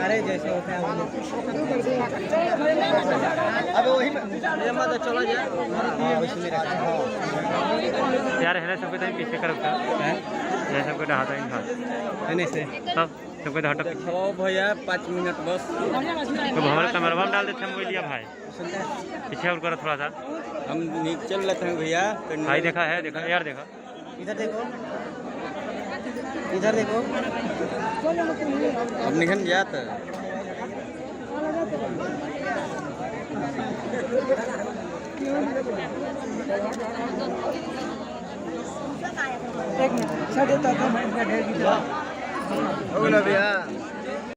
अरे जैसे होता है अबे वही मत चला जाए यार है सबके तो पीछे कर रखा है ये सबको हटा इन हाथ नहीं से सब सबको हटा खवाओ भैया 5 मिनट बस तो हमारे कैमरा में डाल देते हम वो लिया भाई पीछे और करो थोड़ा सा हम नीचे चल लेते हैं भैया भाई देखा है देखा यार देखा इधर देखो इधर देखो अब निकल जाता एक मिनट भैया